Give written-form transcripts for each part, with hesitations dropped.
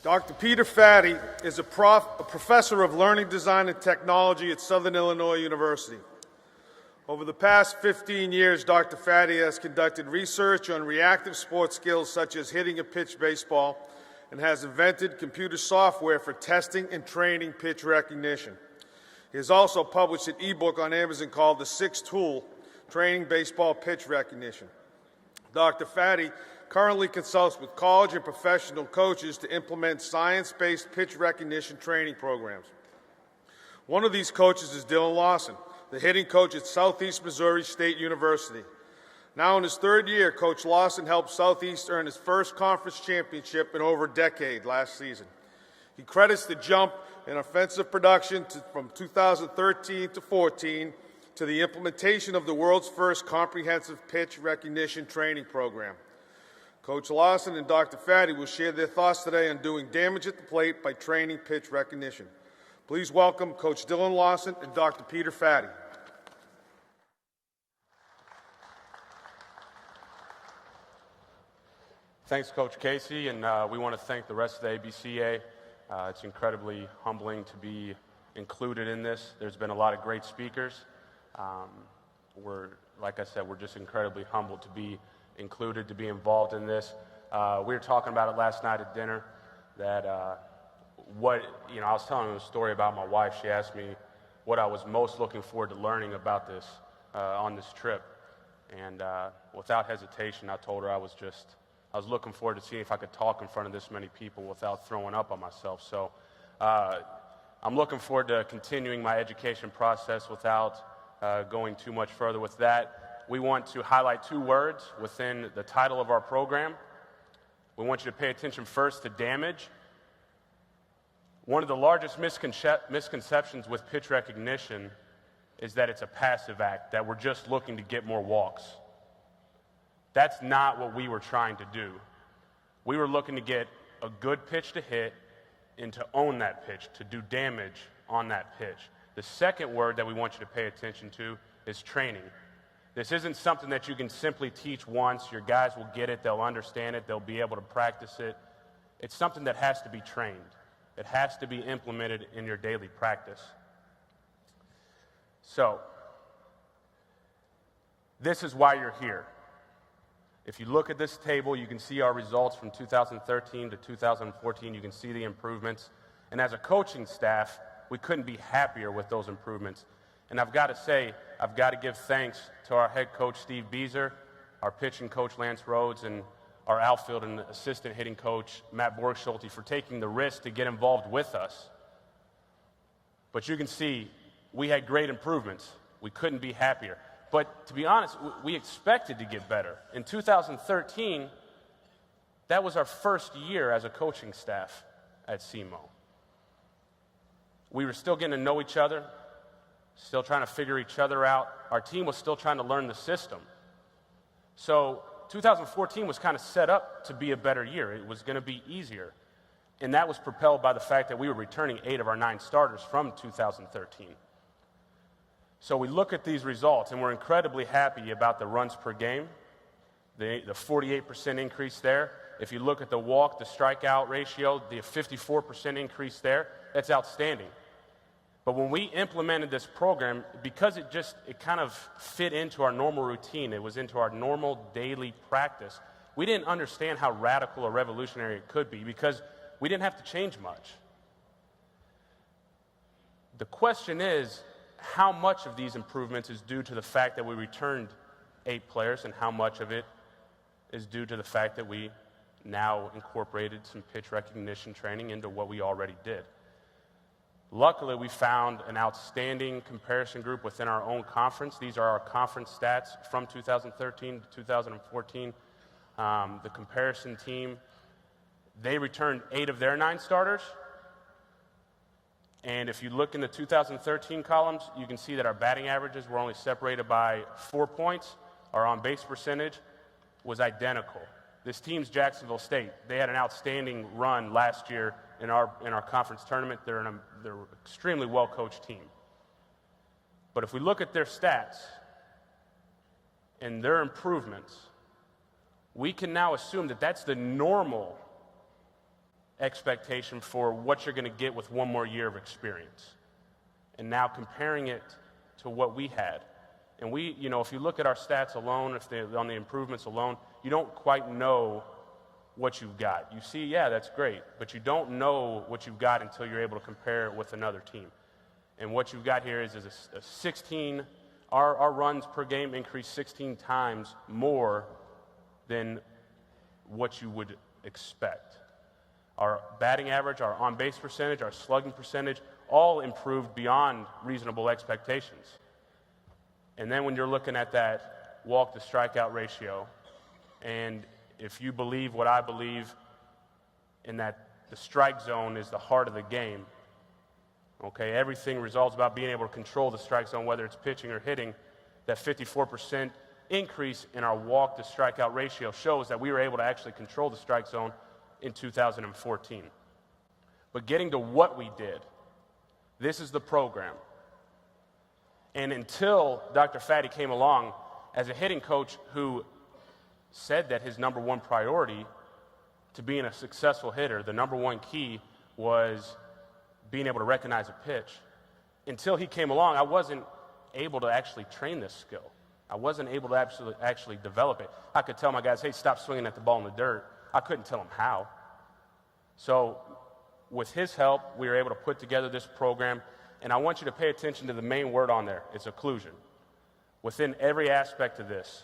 Dr. Peter Fatty is a professor of learning design and technology at Southern Illinois University. Over the past 15 years, Dr. Fatty has conducted research on reactive sports skills such as hitting a pitch baseball and has invented computer software for testing and training pitch recognition. He has also published an ebook on Amazon called The Sixth Tool, Training Baseball Pitch Recognition. Dr. Fatty currently consults with college and professional coaches to implement science-based pitch recognition training programs. One of these coaches is Dylan Lawson, the hitting coach at Southeast Missouri State University. Now in his third year, Coach Lawson helped Southeast earn his first conference championship in over a decade last season. He credits the jump in offensive production from 2013 to 14 to the implementation of the world's first comprehensive pitch recognition training program. Coach Lawson and Dr. Fatty will share their thoughts today on doing damage at the plate by training pitch recognition. Please welcome Coach Dylan Lawson and Dr. Peter Fatty. Thanks, Coach Casey, and we want to thank the rest of the ABCA. It's incredibly humbling to be included in this. There's been a lot of great speakers. Like I said, we're just incredibly humbled to be included, to be involved in this. We were talking about it last night at dinner, that I was telling them a story about my wife. She asked me what I was most looking forward to learning about this on this trip. And without hesitation, I told her I was looking forward to seeing if I could talk in front of this many people without throwing up on myself. So I'm looking forward to continuing my education process without going too much further with that. We want to highlight two words within the title of our program. We want you to pay attention first to damage. One of the largest misconceptions with pitch recognition is that it's a passive act, that we're just looking to get more walks. That's not what we were trying to do. We were looking to get a good pitch to hit and to own that pitch, to do damage on that pitch. The second word that we want you to pay attention to is training. This isn't something that you can simply teach once. Your guys will get it, they'll understand it, they'll be able to practice it. It's something that has to be trained. It has to be implemented in your daily practice. So, this is why you're here. If you look at this table, you can see our results from 2013 to 2014. You can see the improvements. And as a coaching staff, we couldn't be happier with those improvements. And I've got to say, I've got to give thanks to our head coach, Steve Beezer, our pitching coach, Lance Rhodes, and our outfield and assistant hitting coach, Matt Borgschulte, for taking the risk to get involved with us. But you can see, we had great improvements. We couldn't be happier. But to be honest, we expected to get better. In 2013, that was our first year as a coaching staff at SEMO. We were still getting to know each other, still trying to figure each other out. Our team was still trying to learn the system. So 2014 was kind of set up to be a better year. It was going to be easier. And that was propelled by the fact that we were returning 8 of our 9 starters from 2013. So we look at these results, and we're incredibly happy about the runs per game, the 48% increase there. If you look at the walk, the strikeout ratio, the 54% increase there, that's outstanding. But when we implemented this program, because it kind of fit into our normal routine, it was into our normal daily practice, we didn't understand how radical or revolutionary it could be because we didn't have to change much. The question is, how much of these improvements is due to the fact that we returned 8 players, and how much of it is due to the fact that we now incorporated some pitch recognition training into what we already did? Luckily, we found an outstanding comparison group within our own conference. These are our conference stats from 2013 to 2014. The comparison team, they returned 8 of their 9 starters. And if you look in the 2013 columns, you can see that our batting averages were only separated by 4 points. Our on-base percentage was identical. This team's Jacksonville State. They had an outstanding run last year in our conference tournament. They're an extremely well-coached team. But if we look at their stats and their improvements, we can now assume that that's the normal expectation for what you're going to get with one more year of experience. And now comparing it to what we had. And we, you know, if you look at our stats alone, if they're on the improvements alone, you don't quite know what you've got. You see, yeah, that's great, but you don't know what you've got until you're able to compare it with another team. And what you've got here is a 16, our runs per game increased 16 times more than what you would expect. Our batting average, our on-base percentage, our slugging percentage, all improved beyond reasonable expectations. And then when you're looking at that walk-to-strikeout ratio, and if you believe what I believe in that the strike zone is the heart of the game, okay, everything resolves about being able to control the strike zone, whether it's pitching or hitting. That 54% increase in our walk-to-strikeout ratio shows that we were able to actually control the strike zone in 2014. But getting to what we did, this is the program. And until Dr. Fatty came along as a hitting coach who said that his number one priority to being a successful hitter, the number one key was being able to recognize a pitch. Until he came along, I wasn't able to actually train this skill. I wasn't able to actually develop it. I could tell my guys, hey, stop swinging at the ball in the dirt. I couldn't tell them how. So with his help, we were able to put together this program, and I want you to pay attention to the main word on there. It's occlusion. Within every aspect of this,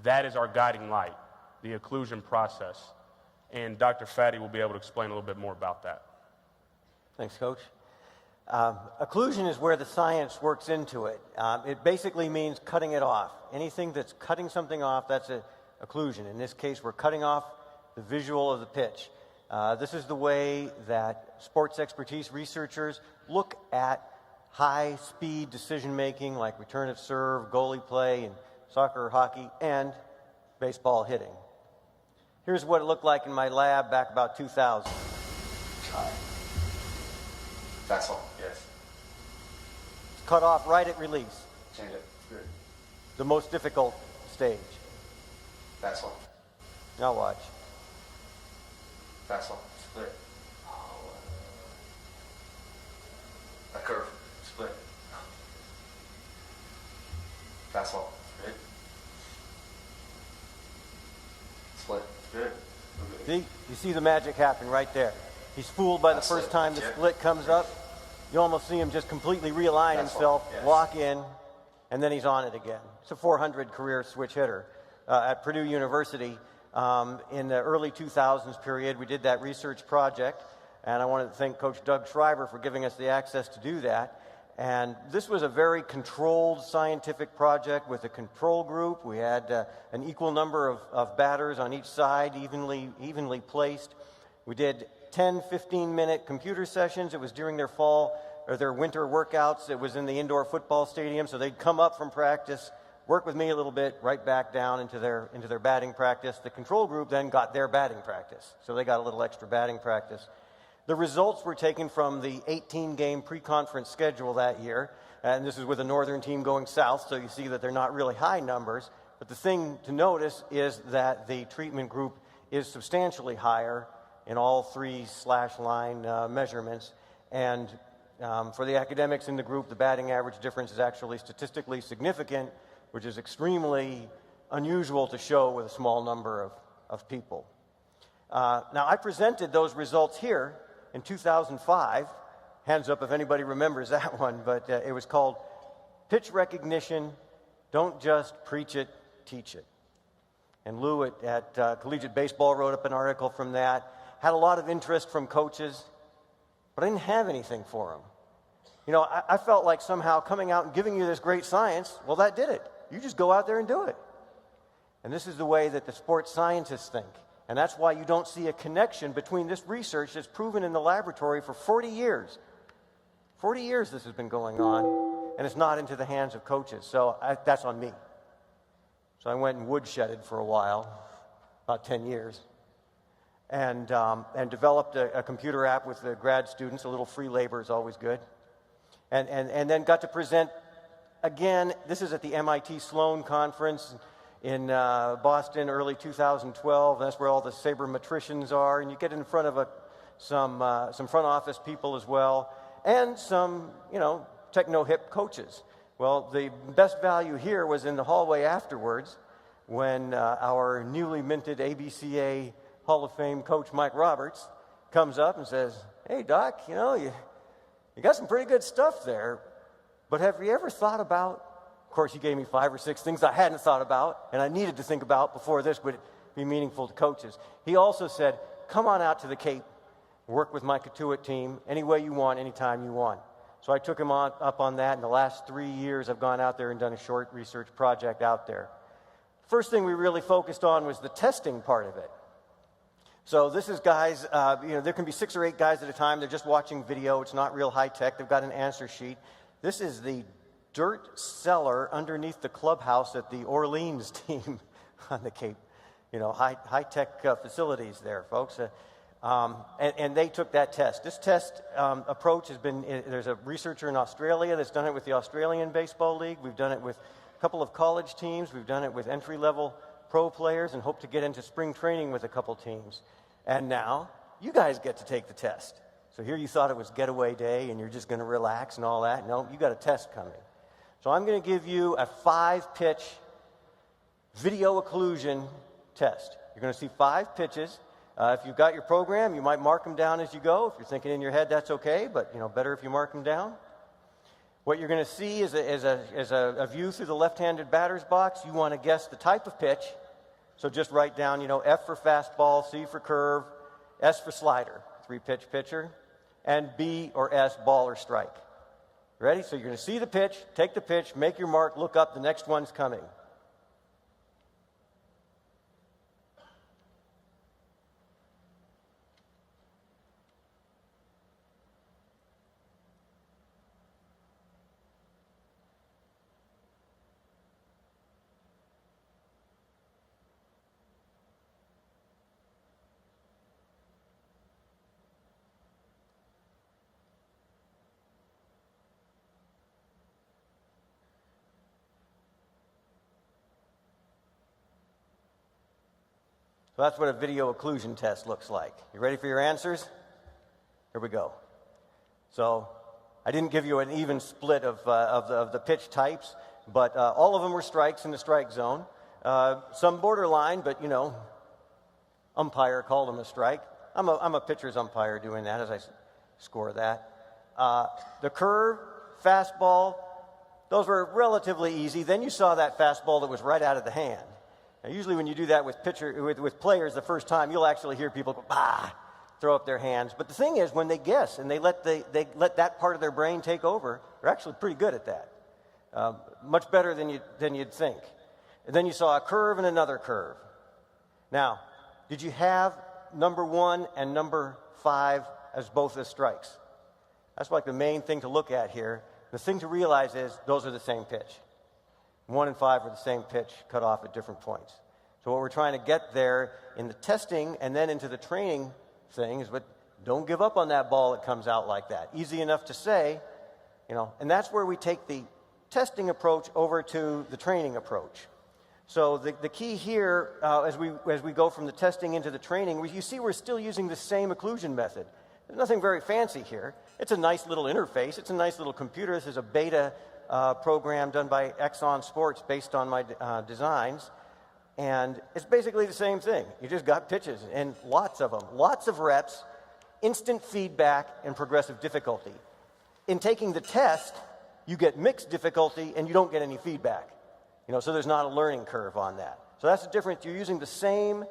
that is our guiding light, the occlusion process. And Dr. Fatty will be able to explain a little bit more about that. Thanks, Coach. Occlusion is where the science works into it. It basically means cutting it off. Anything that's cutting something off, that's an occlusion. In this case, we're cutting off the visual of the pitch. This is the way that sports expertise researchers look at high-speed decision-making like return of serve, goalie play, and soccer or hockey, and baseball hitting. Here's what it looked like in my lab back about 2000. That's all. Yes. Cut off right at release. Change it. Good. The most difficult stage. That's all. Now watch. That's all. Split. A curve. Split. That's all. Good. Split. Good. See? You see the magic happen right there. He's fooled by the That's first it. time the Yeah. split comes up. You almost see him just completely realign That's himself, all. Yes. lock in, and then he's on it again. It's a 400 career switch hitter. At Purdue University, in the early 2000s period, we did that research project, and I wanted to thank Coach Doug Schreiber for giving us the access to do that. And this was a very controlled scientific project with a control group. We had an equal number of batters on each side, evenly placed. We did 10, 15-minute computer sessions. It was during their fall or their winter workouts. It was in the indoor football stadium, so they'd come up from practice, work with me a little bit, right back down into their batting practice. The control group then got their batting practice, so they got a little extra batting practice. The results were taken from the 18-game pre-conference schedule that year, and this is with a northern team going south, so you see that they're not really high numbers. But the thing to notice is that the treatment group is substantially higher in all three slash-line measurements. And for the academics in the group, the batting average difference is actually statistically significant, which is extremely unusual to show with a small number of people. Now, I presented those results here in 2005. Hands up if anybody remembers that one, but it was called Pitch Recognition, Don't Just Preach It, Teach It. And Lou at Collegiate Baseball wrote up an article from that. Had a lot of interest from coaches, but I didn't have anything for them. You know, I felt like somehow coming out and giving you this great science, well, that did it. You just go out there and do it. And this is the way that the sports scientists think. And that's why you don't see a connection between this research that's proven in the laboratory for 40 years. 40 years this has been going on, and it's not into the hands of coaches. So that's on me. So I went and woodshedded for a while, about 10 years. And developed a computer app with the grad students. A little free labor is always good. And then got to present again. This is at the MIT Sloan Conference in Boston, early 2012. That's where all the sabermetricians are. And you get in front of some front office people as well, and some, techno-hip coaches. Well, the best value here was in the hallway afterwards when our newly minted ABCA Hall of Fame coach, Mike Roberts, comes up and says, "Hey, Doc, you got some pretty good stuff there, but have you ever thought about," of course, he gave me 5 or 6 things I hadn't thought about and I needed to think about before this would be meaningful to coaches. He also said, "Come on out to the Cape, work with my Katuitt team any way you want, anytime you want." So I took him up on that. In the last 3 years, I've gone out there and done a short research project out there. First thing we really focused on was the testing part of it. So this is guys, there can be 6 or 8 guys at a time. They're just watching video. It's not real high tech. They've got an answer sheet. This is the dirt cellar underneath the clubhouse at the Orleans team on the Cape. High tech facilities there, folks. And they took that test. This test approach has been, there's a researcher in Australia that's done it with the Australian Baseball League. We've done it with a couple of college teams. We've done it with entry-level pro players and hope to get into spring training with a couple teams. And now, you guys get to take the test. So here you thought it was getaway day and you're just going to relax and all that. No, you got a test coming. So I'm going to give you a 5-pitch video occlusion test. You're going to see 5 pitches. If you've got your program, you might mark them down as you go. If you're thinking in your head, that's okay, but better if you mark them down. What you're going to see is a view through the left-handed batter's box. You want to guess the type of pitch. So just write down, F for fastball, C for curve, S for slider, 3-pitch pitcher, and B or S, ball or strike. Ready? So you're going to see the pitch, take the pitch, make your mark, look up, the next one's coming. So that's what a video occlusion test looks like. You ready for your answers? Here we go. So I didn't give you an even split of the pitch types, but all of them were strikes in the strike zone. Some borderline, but umpire called them a strike. I'm a pitcher's umpire doing that as I score that. The curve, fastball, those were relatively easy. Then you saw that fastball that was right out of the hand. Now, usually when you do that with players the first time, you'll actually hear people go, bah, throw up their hands. But the thing is, when they guess and they let that part of their brain take over, they're actually pretty good at that. Much better than you'd think. And then you saw a curve and another curve. Now, did you have number 1 and number 5 as both as strikes? That's like the main thing to look at here. The thing to realize is those are the same pitch. 1 and 5 are the same pitch, cut off at different points. So what we're trying to get there in the testing and then into the training thing is, but don't give up on that ball that comes out like that. Easy enough to say, and that's where we take the testing approach over to the training approach. So the key here, as we go from the testing into the training, you see we're still using the same occlusion method. There's nothing very fancy here. It's a nice little interface. It's a nice little computer. This is a beta program done by Exxon Sports based on my designs. And it's basically the same thing. You just got pitches, and lots of them. Lots of reps, instant feedback, and progressive difficulty. In taking the test, you get mixed difficulty, and you don't get any feedback. So there's not a learning curve on that. So that's the difference. You're using the same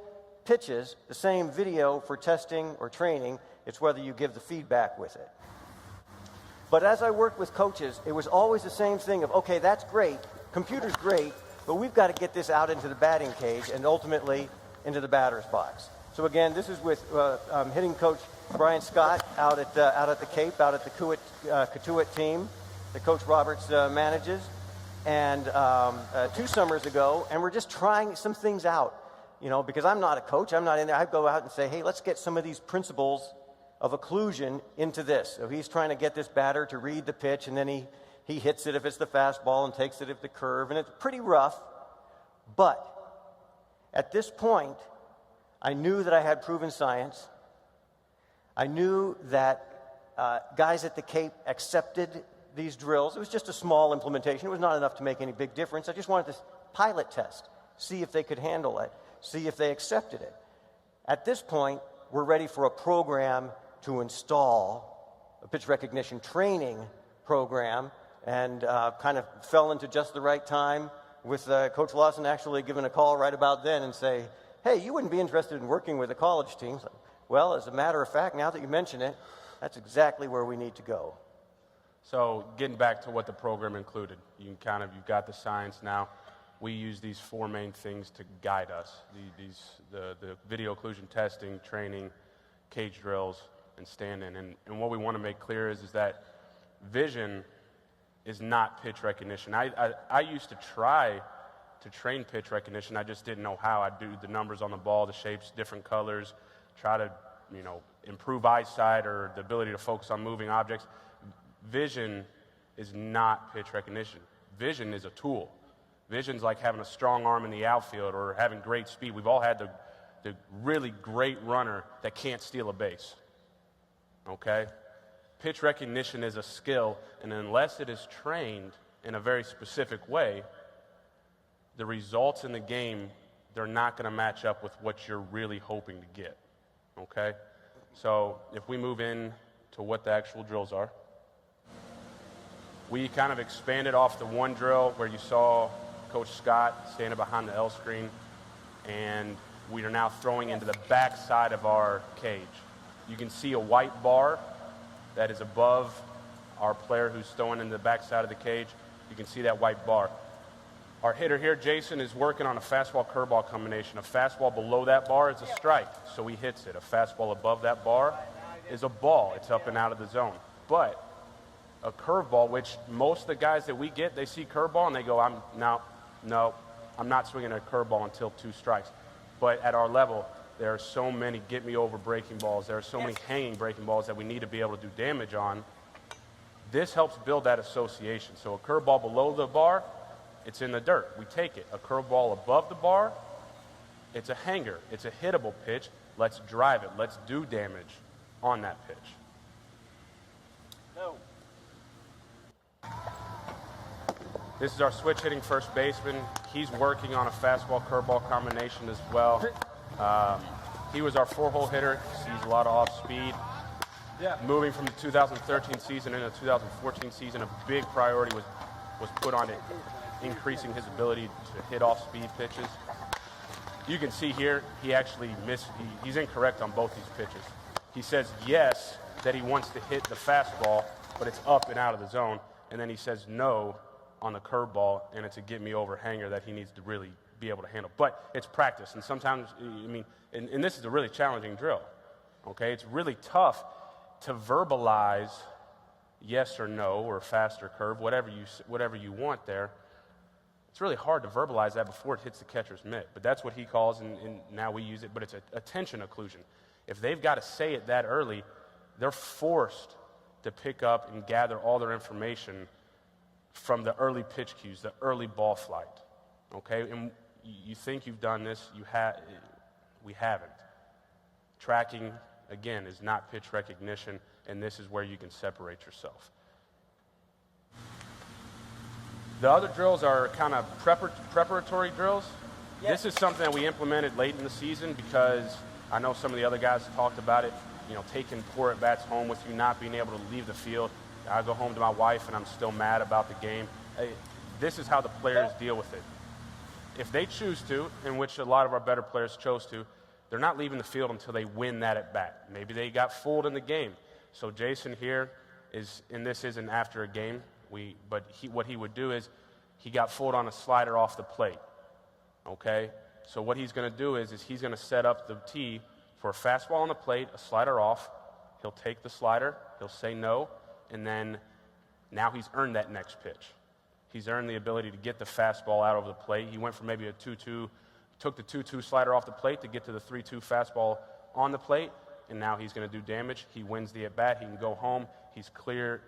pitches, the same video for testing or training. It's whether you give the feedback with it. But as I worked with coaches, it was always the same thing of, okay, that's great, computer's great, but we've got to get this out into the batting cage and ultimately into the batter's box. So again, this is with hitting coach Brian Scott out at the Cape, out at the Katuitt team that Coach Roberts manages, and 2 summers ago, and we're just trying some things out, because I'm not a coach, I'm not in there. I go out and say, hey, let's get some of these principles of occlusion into this. So he's trying to get this batter to read the pitch, and then he hits it if it's the fastball and takes it if the curve, and it's pretty rough. But at this point, I knew that I had proven science. I knew that guys at the Cape accepted these drills. It was just a small implementation. It was not enough to make any big difference. I just wanted to pilot test, see if they could handle it, see if they accepted it. At this point, we're ready for a program to install, a pitch recognition training program, and kind of fell into just the right time with Coach Lawson actually giving a call right about then and say, hey, you wouldn't be interested in working with a college team? So, well, as a matter of fact, now that you mention it, that's exactly where we need to go. So getting back to what the program included, you've got the science now. We use these four main things to guide us. The video occlusion testing, training, cage drills, and stand-in. And what we want to make clear is that vision is not pitch recognition. I used to try to train pitch recognition. I just didn't know how. I'd do the numbers on the ball, the shapes, different colors, try to, improve eyesight or the ability to focus on moving objects. Vision is not pitch recognition. Vision is a tool. Vision's like having a strong arm in the outfield or having great speed. We've all had the really great runner that can't steal a base. Okay? Pitch recognition is a skill, and unless it is trained in a very specific way, the results in the game, they're not going to match up with what you're really hoping to get. Okay? So if we move in to what the actual drills are, we kind of expanded off the one drill where you saw Coach Scott standing behind the L screen, and we are now throwing into the back side of our cage. You can see a white bar that is above our player who's throwing in the back side of the cage. You can see that white bar. Our hitter here, Jason, is working on a fastball-curveball combination. A fastball below that bar is a strike, so he hits it. A fastball above that bar is a ball. It's up and out of the zone. But a curveball, which most of the guys that we get, they see curveball and they go, I'm not swinging a curveball until 2 strikes. But at our level, there are so many get-me-over breaking balls. There are so many hanging breaking balls that we need to be able to do damage on. This helps build that association. So a curveball below the bar, it's in the dirt. We take it. A curveball above the bar, it's a hanger. It's a hittable pitch. Let's drive it. Let's do damage on that pitch. No. This is our switch hitting first baseman. He's working on a fastball-curveball combination as well. He was our 4-hole hitter. Sees a lot of off speed. Yeah. Moving from the 2013 season into the 2014 season, a big priority was put on it, increasing his ability to hit off-speed pitches. You can see here, he actually he's incorrect on both these pitches. He says yes, that he wants to hit the fastball, but it's up and out of the zone. And then he says no on the curveball, and it's a get-me-over hanger that he needs to really be able to handle. But it's practice, and sometimes, and this is a really challenging drill, okay? It's really tough to verbalize yes or no or fast or curve, whatever you want there. It's really hard to verbalize that before it hits the catcher's mitt, but that's what he calls, and now we use it, but it's a tension occlusion. If they've got to say it that early, they're forced to pick up and gather all their information from the early pitch cues, the early ball flight, okay? And you think you've done this, we haven't. Tracking, again, is not pitch recognition, and this is where you can separate yourself. The other drills are kind of preparatory drills. Yep. This is something that we implemented late in the season because I know some of the other guys talked about it, taking poor at-bats home with you, not being able to leave the field. I go home to my wife and I'm still mad about the game. This is how the players deal with it. If they choose to, in which a lot of our better players chose to, they're not leaving the field until they win that at-bat. Maybe they got fooled in the game. So Jason here and this isn't after a game, what he would do is he got fooled on a slider off the plate, okay? So what he's going to do is he's going to set up the tee for a fastball on the plate, a slider off. He'll take the slider, he'll say no, and then now he's earned that next pitch. He's earned the ability to get the fastball out over the plate. He went from maybe a 2-2, took the 2-2 slider off the plate to get to the 3-2 fastball on the plate, and now he's going to do damage. He wins the at-bat. He can go home. He's clear.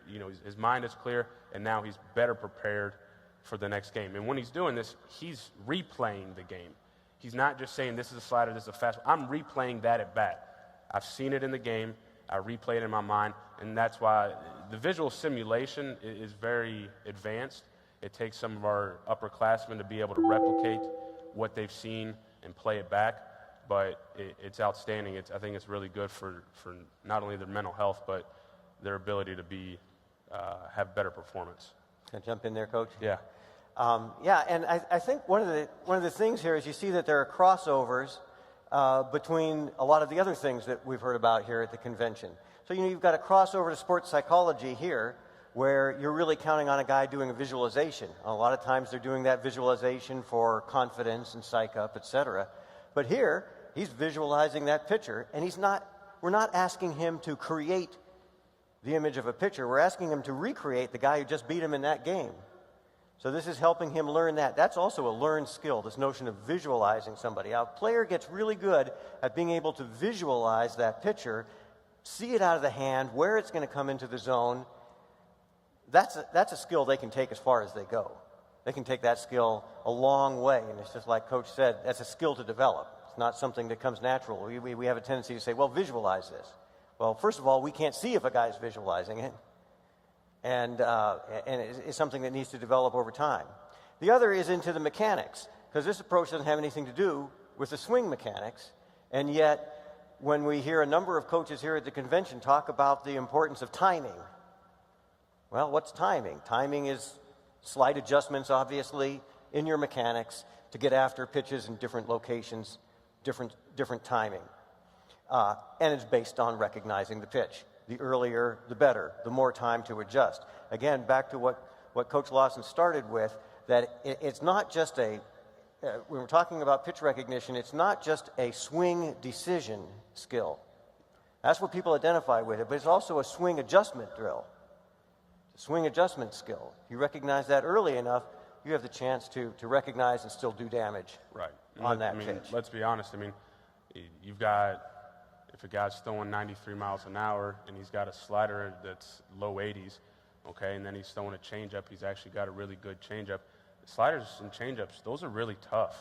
His mind is clear, and now he's better prepared for the next game. And when he's doing this, he's replaying the game. He's not just saying this is a slider, this is a fastball. I'm replaying that at-bat. I've seen it in the game, I replay it in my mind, and that's why the visual simulation is very advanced. It takes some of our upperclassmen to be able to replicate what they've seen and play it back, but it's outstanding. I think it's really good for not only their mental health, but their ability to have better performance. Can I jump in there, Coach? Yeah. And I think one of the things here is you see that there are crossovers between a lot of the other things that we've heard about here at the convention. So, you've got a crossover to sports psychology here, where you're really counting on a guy doing a visualization. A lot of times they're doing that visualization for confidence and psych up, etc. But here, he's visualizing that pitcher, and we're not asking him to create the image of a pitcher. We're asking him to recreate the guy who just beat him in that game. So this is helping him learn that. That's also a learned skill, this notion of visualizing somebody. A player gets really good at being able to visualize that pitcher, see it out of the hand, where it's going to come into the zone. That's a skill they can take as far as they go. They can take that skill a long way, and it's just like Coach said, that's a skill to develop. It's not something that comes natural. We have a tendency to say, well, visualize this. Well, first of all, we can't see if a guy's visualizing it. And it's something that needs to develop over time. The other is into the mechanics, because this approach doesn't have anything to do with the swing mechanics, and yet when we hear a number of coaches here at the convention talk about the importance of timing, well, what's timing? Timing is slight adjustments, obviously, in your mechanics to get after pitches in different locations, different timing. And it's based on recognizing the pitch. The earlier, the better, the more time to adjust. Again, back to what Coach Lawson started with, that it's not just when we're talking about pitch recognition, it's not just a swing decision skill. That's what people identify with it, but it's also a swing adjustment drill. A swing adjustment skill. If you recognize that early enough, you have the chance to recognize and still do damage on that pitch. Let's be honest. You've got, if a guy's throwing 93 miles an hour and he's got a slider that's low 80s, okay, and then he's throwing a changeup, he's actually got a really good changeup. Sliders and changeups, those are really tough.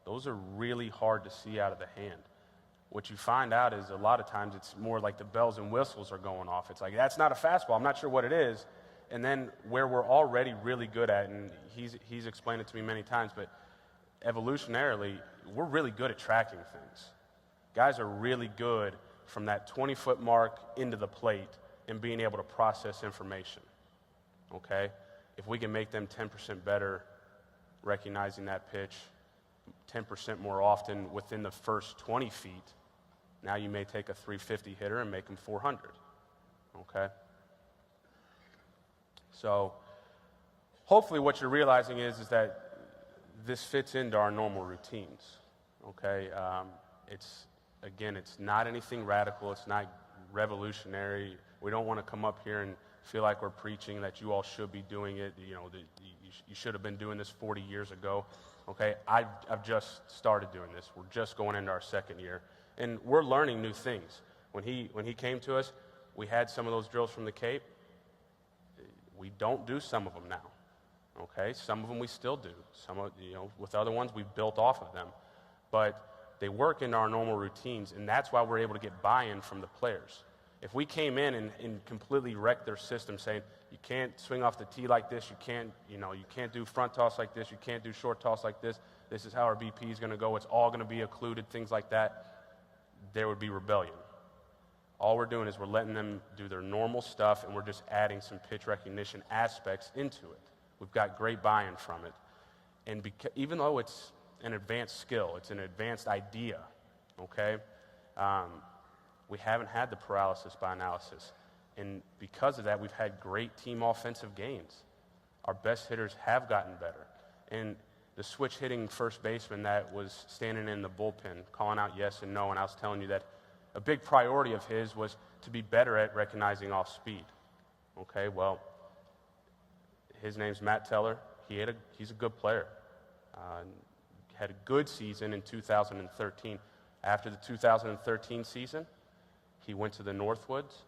Those are really hard to see out of the hand. What you find out is a lot of times it's more like the bells and whistles are going off. It's like, that's not a fastball, I'm not sure what it is. And then where we're already really good at, and he's explained it to me many times, but evolutionarily, we're really good at tracking things. Guys are really good from that 20-foot mark into the plate and being able to process information, okay? If we can make them 10% better recognizing that pitch, 10% more often within the first 20 feet, now you may take a 350 hitter and make them 400, okay? So hopefully what you're realizing is that this fits into our normal routines, okay? It's not anything radical. It's not revolutionary. We don't want to come up here and feel like we're preaching that you all should be doing it. You should have been doing this 40 years ago. Okay, I've just started doing this. We're just going into our second year, and we're learning new things. When he came to us, we had some of those drills from the Cape. We don't do some of them now. Okay, some of them we still do. With other ones we've built off of them, but they work in our normal routines, and that's why we're able to get buy-in from the players. If we came in and completely wrecked their system, saying you can't swing off the tee like this, you can't do front toss like this, you can't do short toss like this, this is how our BP is going to go, it's all going to be occluded, things like that, there would be rebellion. All we're doing is we're letting them do their normal stuff, and we're just adding some pitch recognition aspects into it. We've got great buy-in from it. And even though it's an advanced skill, it's an advanced idea, okay? We haven't had the paralysis by analysis. And because of that, we've had great team offensive gains. Our best hitters have gotten better. And the switch hitting first baseman that was standing in the bullpen, calling out yes and no, and I was telling you that a big priority of his was to be better at recognizing off speed. Okay, well, his name's Matt Teller. He's a good player. Had a good season in 2013. After the 2013 season, he went to the Northwoods.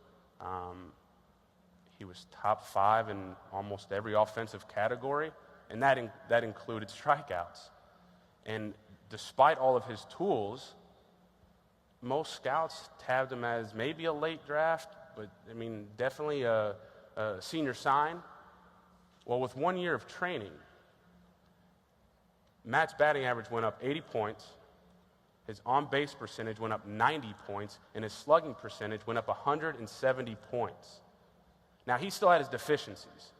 He was top 5 in almost every offensive category, and that included strikeouts. And despite all of his tools, most scouts tabbed him as maybe a late draft, but I mean, definitely a senior sign. Well, with 1 year of training, Matt's batting average went up 80 points, his on-base percentage went up 90 points, and his slugging percentage went up 170 points. Now, he still had his deficiencies,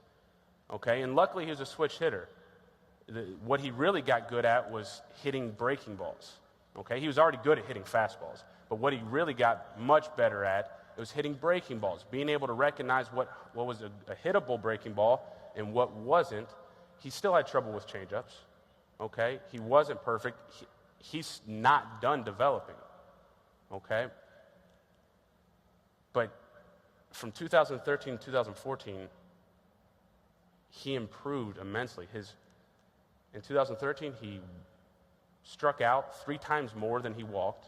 okay? And luckily, he was a switch hitter. What he really got good at was hitting breaking balls, okay? He was already good at hitting fastballs, but what he really got much better at was hitting breaking balls, being able to recognize what was a hittable breaking ball and what wasn't. He still had trouble with changeups, okay? He wasn't perfect. He's not done developing, okay? But from 2013 to 2014, he improved immensely. In 2013, he struck out 3 times more than he walked.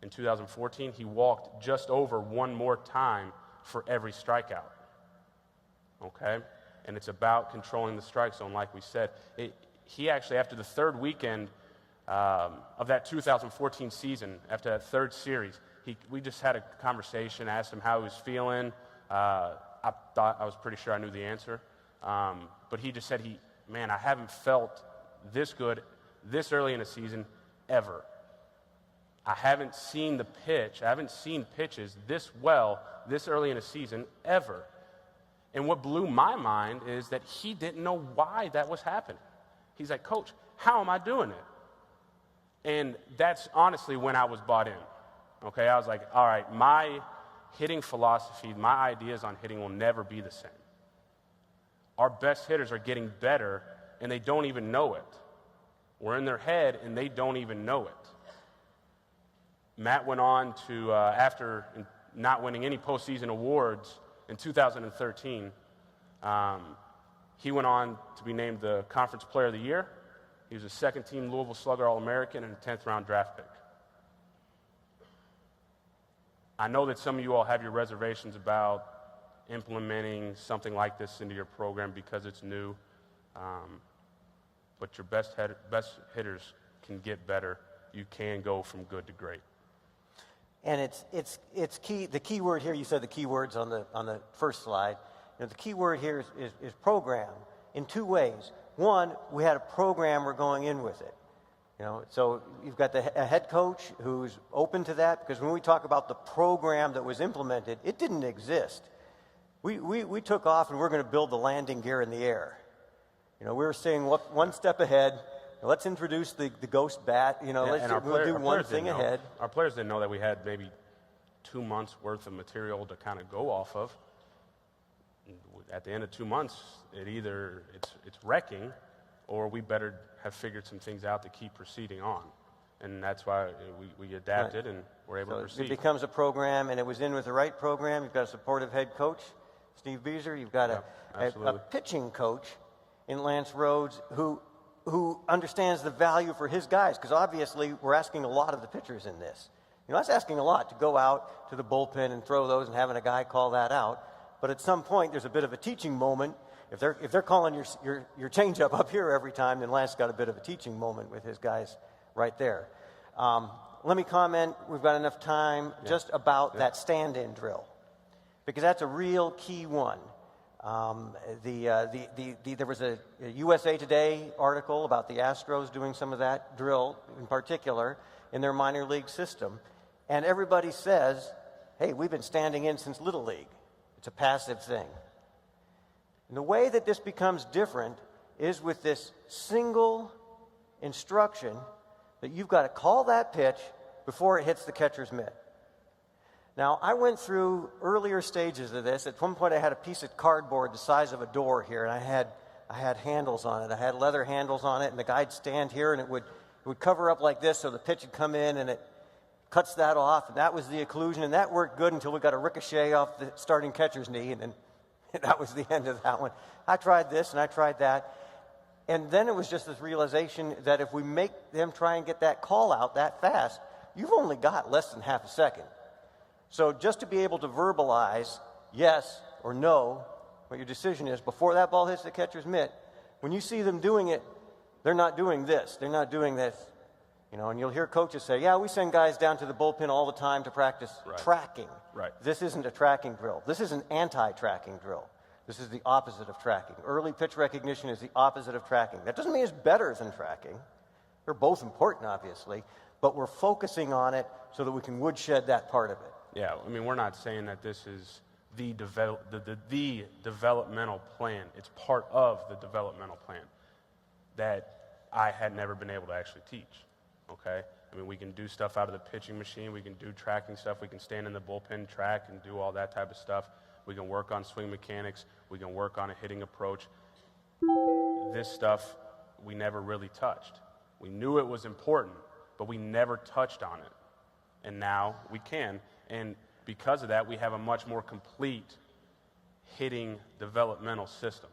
In 2014, he walked just over 1 more time for every strikeout, okay? And it's about controlling the strike zone, like we said. He actually, after the 3rd weekend of that 2014 season, after that 3rd series, we just had a conversation, asked him how he was feeling. I was pretty sure I knew the answer. But he just said, man, I haven't felt this good this early in a season ever. I haven't seen the pitch. I haven't seen pitches this well this early in a season ever. And what blew my mind is that he didn't know why that was happening. He's like, Coach, how am I doing it? And that's honestly when I was bought in. Okay, I was like, all right, my hitting philosophy, my ideas on hitting will never be the same. Our best hitters are getting better, and they don't even know it. We're in their head, and they don't even know it. Matt went on to, after not winning any postseason awards in 2013, he went on to be named the Conference Player of the Year. He was a second-team Louisville Slugger All-American and a 10th-round draft pick. I know that some of you all have your reservations about implementing something like this into your program because it's new, but your best hitters can get better. You can go from good to great. And it's key. The key word here, you said the key words on the first slide. The key word here is program in 2 ways. One, we had a program, we're going in with it. So you've got a head coach who's open to that, because when we talk about the program that was implemented, it didn't exist. We took off and we're going to build the landing gear in the air. We were saying, look, 1 step ahead. Let's introduce the ghost bat. We'll do one thing ahead. Our players didn't know that we had maybe 2 months worth of material to kind of go off of. At the end of 2 months, it's wrecking, or we better have figured some things out to keep proceeding on. And that's why we adapted, right, and we're able to proceed. It becomes a program, and it was in with the right program. You've got a supportive head coach, Steve Beezer. You've got a pitching coach in Lance Rhodes who understands the value for his guys, because obviously we're asking a lot of the pitchers in this. That's asking a lot to go out to the bullpen and throw those and having a guy call that out. But at some point, there's a bit of a teaching moment. If they're calling your changeup up here every time, then Lance got a bit of a teaching moment with his guys right there. Let me comment. We've got enough time just about that stand-in drill, because that's a real key one. There was a USA Today article about the Astros doing some of that drill in particular in their minor league system, and everybody says, "Hey, we've been standing in since Little League. It's a passive thing." And the way that this becomes different is with this single instruction that you've got to call that pitch before it hits the catcher's mitt. Now, I went through earlier stages of this. At one point, I had a piece of cardboard the size of a door here, and I had handles on it. I had leather handles on it, and the guy'd stand here, and it would cover up like this, so the pitch would come in, and it cuts that off, and that was the occlusion, and that worked good until we got a ricochet off the starting catcher's knee, and then that was the end of that one. I tried this, and I tried that, and then it was just this realization that if we make them try and get that call out that fast, you've only got less than half a second. So just to be able to verbalize yes or no, what your decision is, before that ball hits the catcher's mitt, when you see them doing it, they're not doing this. They're not doing this. You know, and you'll hear coaches say, yeah, we send guys down to the bullpen all the time to practice tracking. Right. This isn't a tracking drill. This is an anti-tracking drill. This is the opposite of tracking. Early pitch recognition is the opposite of tracking. That doesn't mean it's better than tracking. They're both important, obviously, but we're focusing on it so that we can woodshed that part of it. Yeah, I mean, we're not saying that this is the developmental plan. It's part of the developmental plan that I had never been able to actually teach, okay? I mean, we can do stuff out of the pitching machine. We can do tracking stuff. We can stand in the bullpen, track, and do all that type of stuff. We can work on swing mechanics. We can work on a hitting approach. This stuff we never really touched. We knew it was important, but we never touched on it. And now we can. And because of that, we have a much more complete hitting developmental system.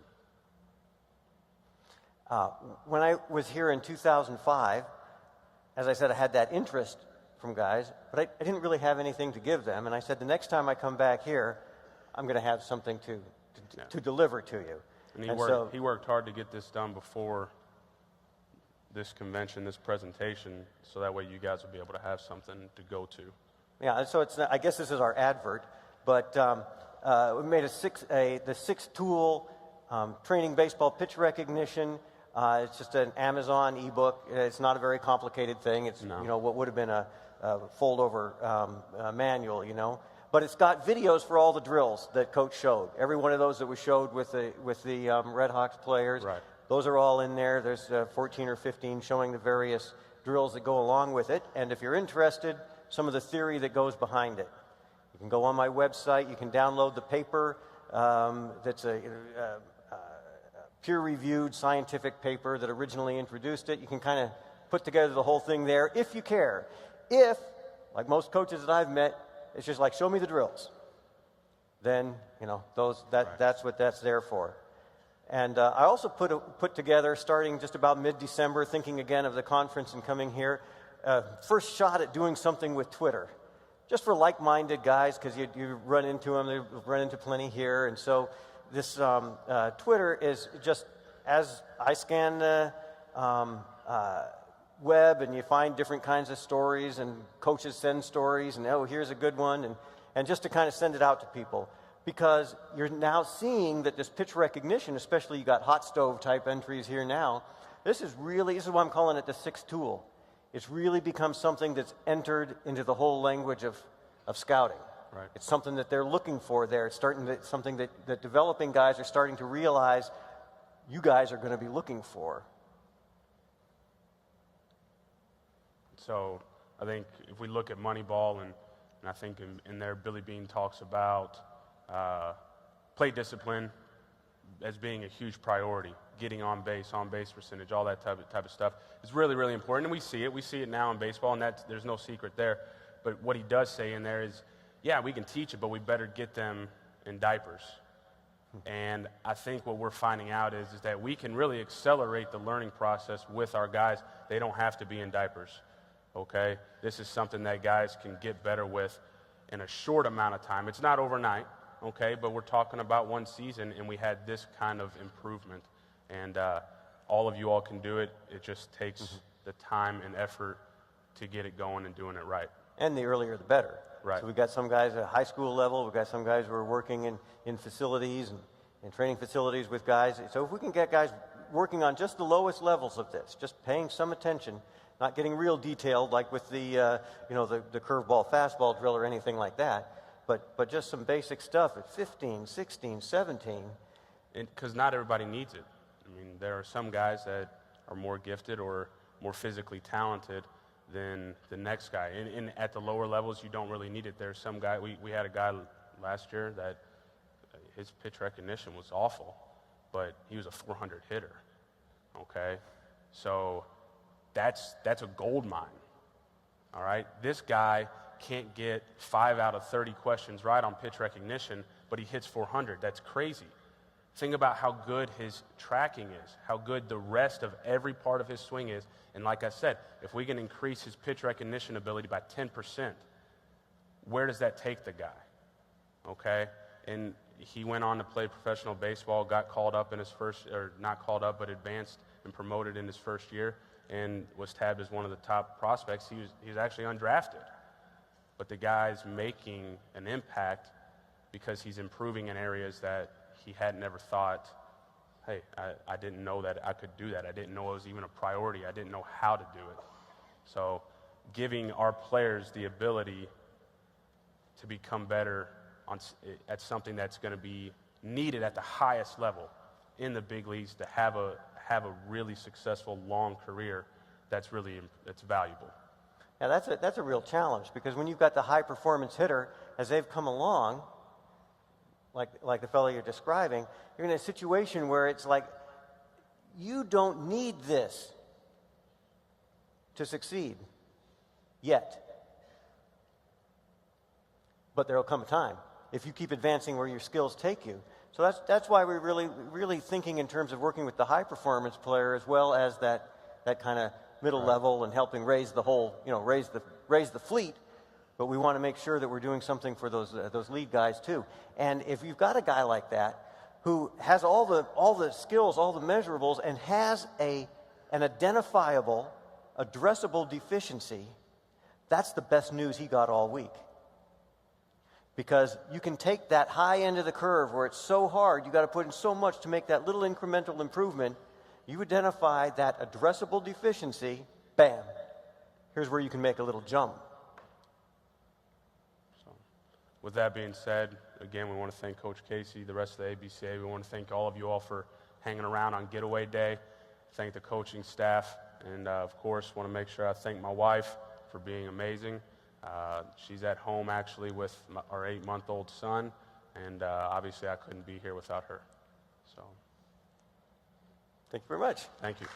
When I was here in 2005, as I said, I had that interest from guys, but I didn't really have anything to give them. And I said, the next time I come back here, I'm going to have something to deliver to you. And he worked hard to get this done before this convention, this presentation, so that way you guys will be able to have something to go to. Yeah, so I guess this is our advert, but we made the 6-tool training baseball pitch recognition. It's just an Amazon ebook. It's not a very complicated thing. It's you know what would have been a fold-over manual, you know. But it's got videos for all the drills that Coach showed. Every one of those that was showed with the Red Hawks players. Right. Those are all in there. There's 14 or 15 showing the various drills that go along with it. And if you're interested, some of the theory that goes behind it. You can go on my website. You can download the paper. That's a peer-reviewed scientific paper that originally introduced it. You can kind of put together the whole thing there if you care. If, like most coaches that I've met, it's just like, show me the drills. Then, you know, that's what that's there for. And I also put together, starting just about mid-December, thinking again of the conference and coming here, first shot at doing something with Twitter. Just for like-minded guys, because you run into them, they run into plenty here. And so this Twitter is just, as I scan the web and you find different kinds of stories, and coaches send stories, and oh, here's a good one, and just to kind of send it out to people. Because you're now seeing that this pitch recognition, especially you got hot stove type entries here now, this is why I'm calling it the 6th tool. It's really become something that's entered into the whole language of scouting. Right. It's something that they're looking for there. It's something that developing guys are starting to realize you guys are going to be looking for. So I think if we look at Moneyball, and I think in there Billy Beane talks about play discipline as being a huge priority, getting on base percentage, all that type of stuff is really, really important. And we see it now in baseball, and there's no secret there. But what he does say in there is, yeah, we can teach it, but we better get them in diapers. And I think what we're finding out is that we can really accelerate the learning process with our guys. They don't have to be in diapers, okay? This is something that guys can get better with in a short amount of time. It's not overnight, okay, but we're talking about one season, and we had this kind of improvement. And all of you all can do it. It just takes the time and effort to get it going and doing it right. And the earlier the better. Right. So we've got some guys at high school level. We've got some guys who are working in facilities and training facilities with guys. So if we can get guys working on just the lowest levels of this, just paying some attention, not getting real detailed like with the curveball, fastball drill or anything like that, but just some basic stuff at 15, 16, 17. Because not everybody needs it. I mean, there are some guys that are more gifted or more physically talented than the next guy. And at the lower levels, you don't really need it. There's some guy, we had a guy last year that his pitch recognition was awful, but he was a 400 hitter, okay? So that's a gold mine, all right? This guy can't get 5 out of 30 questions right on pitch recognition, but he hits 400. That's crazy. Think about how good his tracking is, how good the rest of every part of his swing is. And like I said, if we can increase his pitch recognition ability by 10%, where does that take the guy? Okay? And he went on to play professional baseball, got called up in his first, or not called up, but advanced and promoted in his first year. and was tabbed as one of the top prospects. He's actually undrafted. But the guy's making an impact because he's improving in areas that he had never thought, hey, I didn't know that I could do that. I didn't know it was even a priority. I didn't know how to do it. So giving our players the ability to become better at something that's going to be needed at the highest level in the big leagues, to have a really successful long career, that's valuable. Now that's a real challenge, because when you've got the high performance hitter, as they've come along, like the fellow you're describing, you're in a situation where it's like, you don't need this to succeed yet. But there'll come a time if you keep advancing where your skills take you. So that's why we're really thinking in terms of working with the high performance player as well as that kind of middle level, and helping raise the whole, raise the fleet. But we want to make sure that we're doing something for those lead guys too. And if you've got a guy like that who has all the skills, all the measurables, and has an identifiable, addressable deficiency, that's the best news he got all week. Because you can take that high end of the curve where it's so hard, you got to put in so much to make that little incremental improvement. You identify that addressable deficiency, bam, here's where you can make a little jump. So, with that being said, again, we want to thank Coach Casey, the rest of the ABCA. We want to thank all of you all for hanging around on Getaway Day. Thank the coaching staff, and of course, want to make sure I thank my wife for being amazing. She's at home actually with our 8-month-old son, and obviously I couldn't be here without her. So, thank you very much. Thank you.